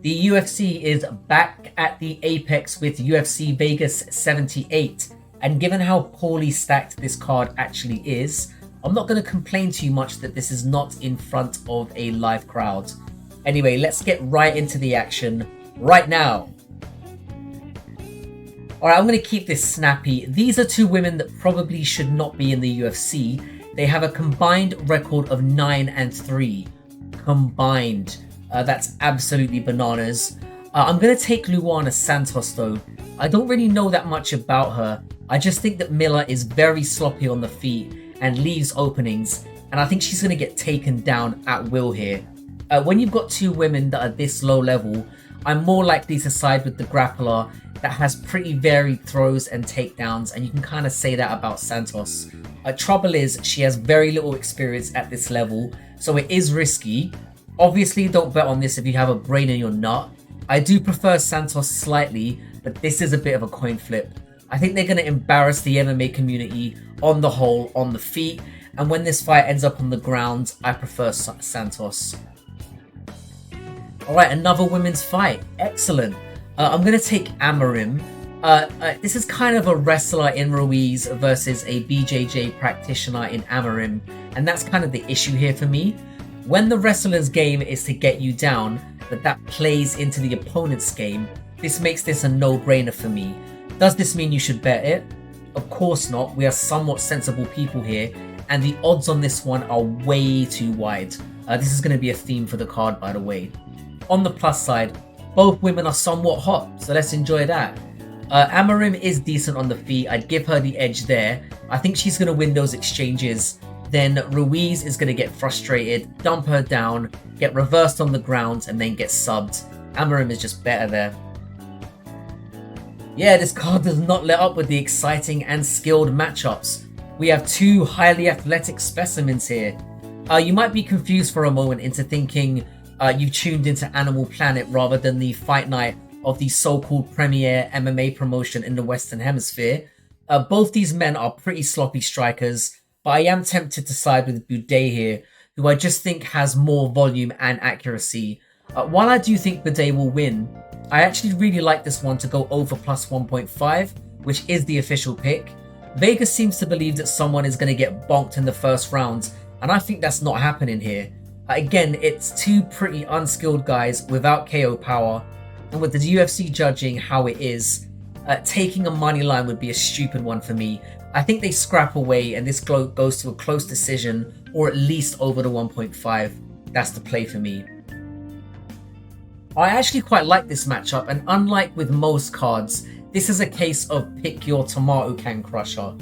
The UFC is back at the apex with UFC Vegas 78, and given how poorly stacked this card actually is, I'm not going to complain too much that this is not in front of a live crowd. Anyway, let's get right into the action right now. Alright, I'm going to keep this snappy. These are two women that probably should not be in the UFC. They have a combined record of 9-3. Combined. That's absolutely bananas. I'm going to take Luana Santos though. I don't really know that much about her. I just think that Miller is very sloppy on the feet and leaves openings, and I think she's going to get taken down at will here. When you've got two women that are this low level, I'm more likely to side with the grappler that has pretty varied throws and takedowns, and you can kind of say that about Santos. Trouble is, she has very little experience at this level, so it is risky. Obviously, don't bet on this if you have a brain in your nut. I do prefer Santos slightly, but this is a bit of a coin flip. I think they're going to embarrass the MMA community on the whole, on the feet, and when this fight ends up on the ground, I prefer Santos. Alright, another women's fight. Excellent. I'm going to take Amorim. This is kind of a wrestler in Ruiz versus a BJJ practitioner in Amorim, and that's kind of the issue here for me. When the wrestler's game is to get you down, but that plays into the opponent's game, this makes this a no-brainer for me. Does this mean you should bet it? Of course not. We are somewhat sensible people here, and the odds on this one are way too wide. This is going to be a theme for the card, by the way. On the plus side, both women are somewhat hot, so let's enjoy that. Amorim is decent on the feet. I'd give her the edge there. I think she's going to win those exchanges. Then Ruiz is going to get frustrated, dump her down, get reversed on the ground, and then get subbed. Amorim is just better there. Yeah, this card does not let up with the exciting and skilled matchups. We have two highly athletic specimens here. You might be confused for a moment into thinking you've tuned into Animal Planet rather than the fight night of the so-called premier MMA promotion in the Western Hemisphere. Both these men are pretty sloppy strikers, but I am tempted to side with Buday here, who I just think has more volume and accuracy. While I do think Buday will win, I actually really like this one to go over plus 1.5, which is the official pick. Vegas seems to believe that someone is going to get bonked in the first round, and I think that's not happening here. Again, it's two pretty unskilled guys without KO power, and with the UFC judging how it is, taking a money line would be a stupid one for me. I think they scrap away and this goes to a close decision, or at least over the 1.5. That's the play for me. I actually quite like this matchup, and unlike with most cards, this is a case of pick your tomato can crusher.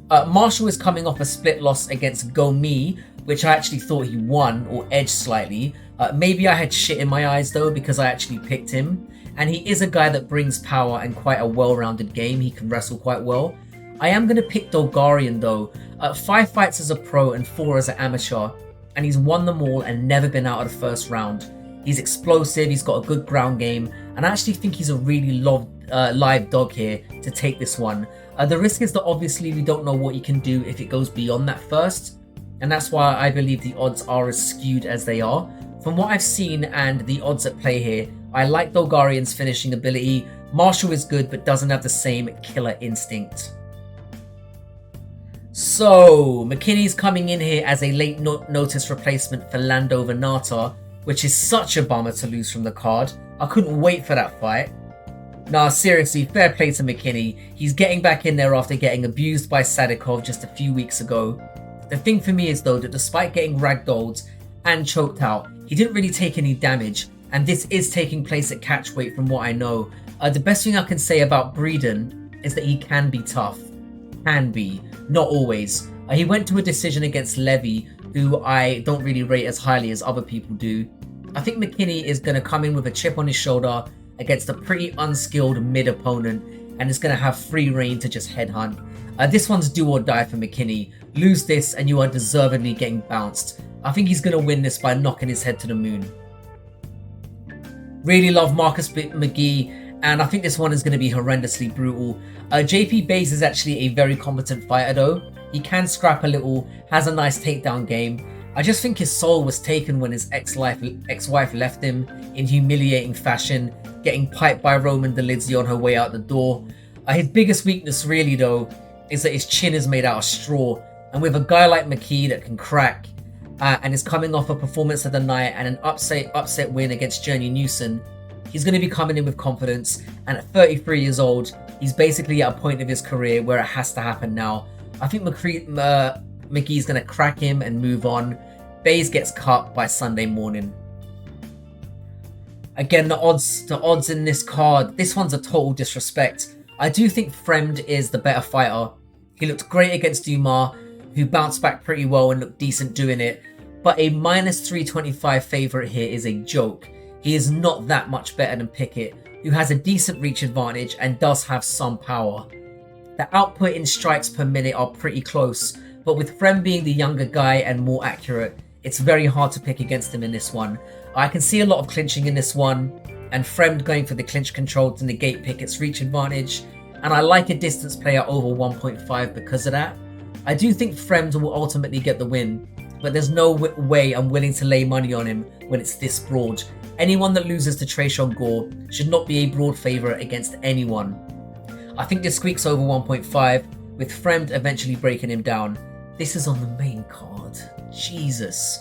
Marshall is coming off a split loss against Gomi, which I actually thought he won or edged slightly. Maybe I had shit in my eyes though, because I actually picked him. And he is a guy that brings power and quite a well-rounded game. He can wrestle quite well. I am going to pick Dulgarian though. 5 fights as a pro and 4 as an amateur, and he's won them all and never been out of the first round. He's explosive, he's got a good ground game, and I actually think he's a really live dog here to take this one. The risk is that obviously we don't know what he can do if it goes beyond that first, and that's why I believe the odds are as skewed as they are. From what I've seen and the odds at play here, I like Dulgarian's finishing ability. Marshall is good but doesn't have the same killer instinct. So, Mckinney's coming in here as a late notice replacement for Lando Venata, which is such a bummer to lose from the card. I couldn't wait for that fight. Nah, seriously, fair play to Mckinney. He's getting back in there after getting abused by Sadikov just a few weeks ago. The thing for me is though that despite getting ragdolled and choked out, he didn't really take any damage, and this is taking place at catch weight from what I know. The best thing I can say about Breeden is that he can be tough. Can be. Not always. He went to a decision against Levy, who I don't really rate as highly as other people do. I think Mckinney is going to come in with a chip on his shoulder against a pretty unskilled mid opponent, and is going to have free reign to just headhunt. This one's do or die for Mckinney. Lose this and you are deservedly getting bounced. I think he's going to win this by knocking his head to the moon. Really love Marcus Mcgee, and I think this one is going to be horrendously brutal. JP Bays is actually a very competent fighter though. He can scrap a little, has a nice takedown game, I just think his soul was taken when his ex-wife left him in humiliating fashion, getting piped by Roman Dolidze on her way out the door. His biggest weakness really though is that his chin is made out of straw, and with a guy like Mcgee that can crack and is coming off a performance of the night and an upset win against Journey Newson, he's going to be coming in with confidence, and at 33 years old, he's basically at a point of his career where it has to happen now. I think Mcgee's going to crack him and move on. Bays gets cut by Sunday morning. Again, the odds in this card, this one's a total disrespect. I do think Fremd is the better fighter. He looked great against Dumas, who bounced back pretty well and looked decent doing it. But a minus 325 favourite here is a joke. He is not that much better than Pickett, who has a decent reach advantage and does have some power. The output in strikes per minute are pretty close, but with Fremd being the younger guy and more accurate, it's very hard to pick against him in this one. I can see a lot of clinching in this one, and Fremd going for the clinch control to negate Pickett's reach advantage, and I like a distance player over 1.5 because of that. I do think Fremd will ultimately get the win, but there's no way I'm willing to lay money on him when it's this broad. Anyone that loses to Trayshawn Gore should not be a broad favourite against anyone. I think this squeaks over 1.5, with Fremd eventually breaking him down. This is on the main card. Jesus.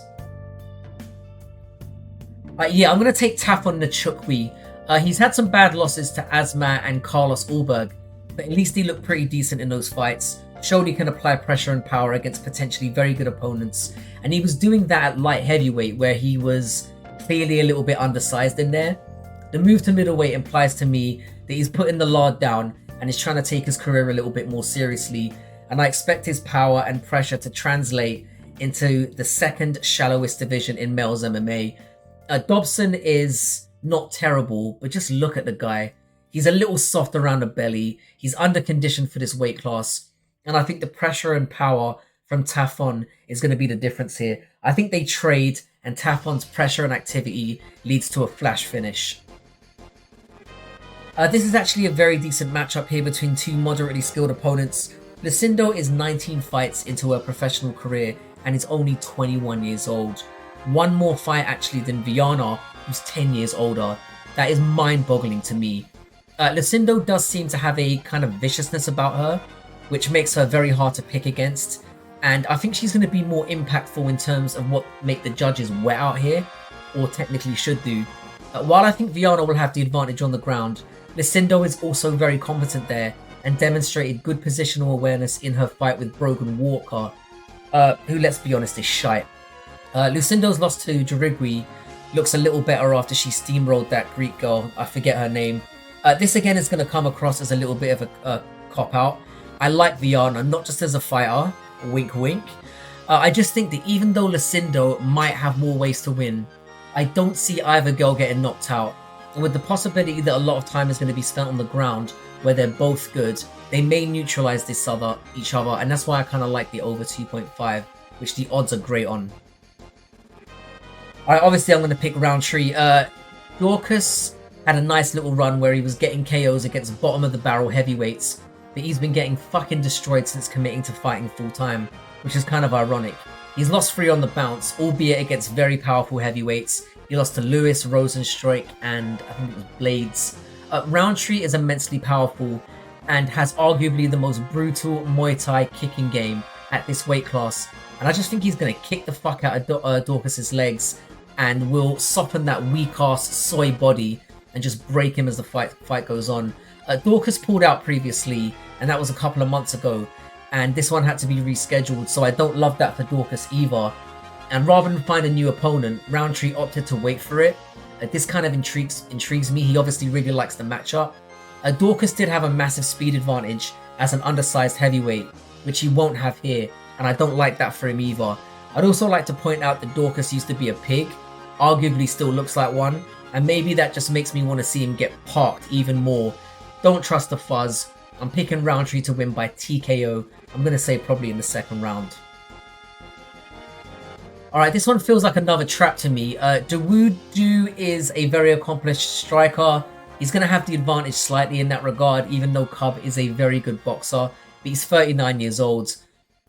Yeah, I'm going to take tap on Nchukwi. He's had some bad losses to Asma and Carlos Ulberg, but at least he looked pretty decent in those fights. Showed he can apply pressure and power against potentially very good opponents, and he was doing that at light heavyweight where he was clearly a little bit undersized in there. The move to middleweight implies to me that he's putting the lard down and is trying to take his career a little bit more seriously, and I expect his power and pressure to translate into the second shallowest division in males MMA. Dobson is not terrible, but just look at the guy. He's a little soft around the belly, he's under conditioned for this weight class, and I think the pressure and power from Tafon is going to be the difference here. I think they trade, and Tafon's pressure and activity leads to a flash finish. This is actually a very decent matchup here between two moderately skilled opponents. Lucindo is 19 fights into her professional career and is only 21 years old. One more fight actually than Viana, who's 10 years older. That is mind-boggling to me. Lucindo does seem to have a kind of viciousness about her, which makes her very hard to pick against. And I think she's going to be more impactful in terms of what make the judges wet out here, or technically should do. While I think Viana will have the advantage on the ground, Lucindo is also very competent there and demonstrated good positional awareness in her fight with Brogan Walker, who, let's be honest, is shite. Lucindo's loss to Jarigui looks a little better after she steamrolled that Greek girl, I forget her name. This again is going to come across as a little bit of a cop-out. I like Viana, not just as a fighter, wink wink. I just think that even though Lucindo might have more ways to win, I don't see either girl getting knocked out. And with the possibility that a lot of time is going to be spent on the ground where they're both good, they may neutralize each other, and that's why I kind of like the over 2.5, which the odds are great on. Alright, obviously I'm going to pick Rountree. Daukaus had a nice little run where he was getting KOs against bottom of the barrel heavyweights, but he's been getting fucking destroyed since committing to fighting full time, which is kind of ironic. He's lost 3 on the bounce, albeit against very powerful heavyweights. He lost to Lewis, Rosenstruik, and I think it was Blades. Rountree is immensely powerful and has arguably the most brutal Muay Thai kicking game at this weight class. And I just think he's going to kick the fuck out of Daukaus' legs and will soften that weak-ass soy body and just break him as the fight goes on. Daukaus pulled out previously, and that was a couple of months ago. And this one had to be rescheduled, so I don't love that for Daukaus either. And rather than find a new opponent, Rountree opted to wait for it. This kind of intrigues me. He obviously really likes the matchup. Daukaus did have a massive speed advantage as an undersized heavyweight, which he won't have here, and I don't like that for him either. I'd also like to point out that Daukaus used to be a pig, arguably still looks like one, and maybe that just makes me want to see him get parked even more. Don't trust the fuzz. I'm picking Rountree to win by TKO. I'm going to say probably in the second round. Alright, this one feels like another trap to me. Dawudo is a very accomplished striker. He's going to have the advantage slightly in that regard, even though Cub is a very good boxer. But he's 39 years old.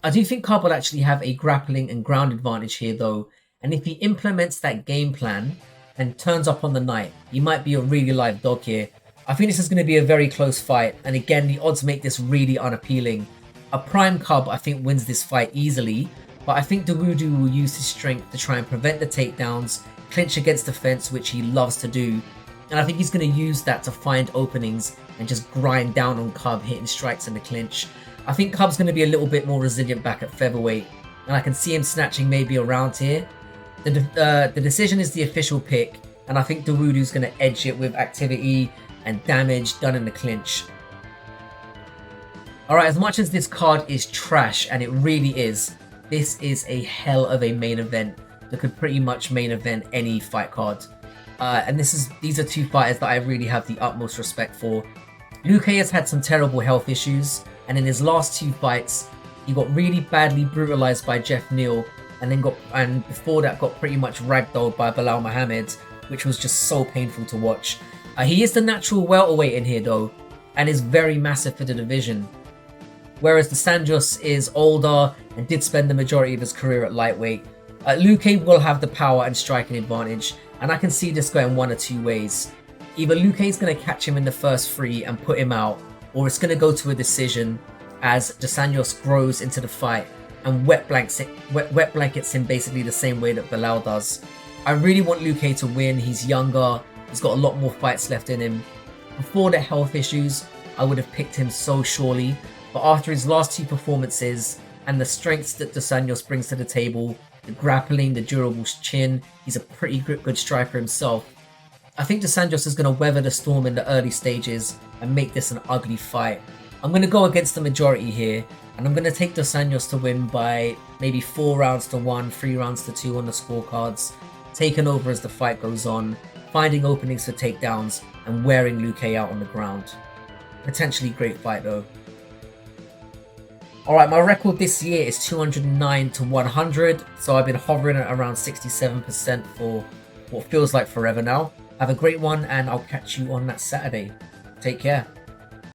I do think Cub will actually have a grappling and ground advantage here though, and if he implements that game plan and turns up on the night, he might be a really live dog here. I think this is going to be a very close fight, and again, the odds make this really unappealing. A prime Cub, I think, wins this fight easily, but I think Dawudo will use his strength to try and prevent the takedowns, clinch against the fence, which he loves to do, and I think he's going to use that to find openings and just grind down on Cub, hitting strikes in the clinch. I think Cub's going to be a little bit more resilient back at featherweight, and I can see him snatching maybe a round here. The decision is the official pick, and I think Dawudo's going to edge it with activity and damage done in the clinch. Alright, as much as this card is trash, and it really is, this is a hell of a main event that could pretty much main event any fight card. And these are two fighters that I really have the utmost respect for. Luque has had some terrible health issues, and in his last two fights, he got really badly brutalized by Jeff Neal, and before that got pretty much ragdolled by Belal Muhammad, which was just so painful to watch. He is the natural welterweight in here though, and is very massive for the division. Whereas the Anjos is older and did spend the majority of his career at lightweight. Luque will have the power and striking advantage, and I can see this going one or two ways. Either Luque is going to catch him in the first three and put him out, or it's going to go to a decision as Dos Anjos grows into the fight and wet blankets him basically the same way that Belal does. I really want Luque to win. He's younger, he's got a lot more fights left in him. Before the health issues, I would have picked him so surely, but after his last two performances and the strengths that Dos Anjos brings to the table, the grappling, the durable chin, he's a pretty good striker himself. I think Dos Anjos is going to weather the storm in the early stages and make this an ugly fight. I'm going to go against the majority here, and I'm going to take Dos Anjos to win by maybe 4 rounds to 1, 3 rounds to 2 on the scorecards, taking over as the fight goes on, finding openings for takedowns, and wearing Luque out on the ground. Potentially great fight though. Alright, my record this year is 209 to 100, so I've been hovering at around 67% for what feels like forever now. Have a great one, and I'll catch you on that Saturday. Take care.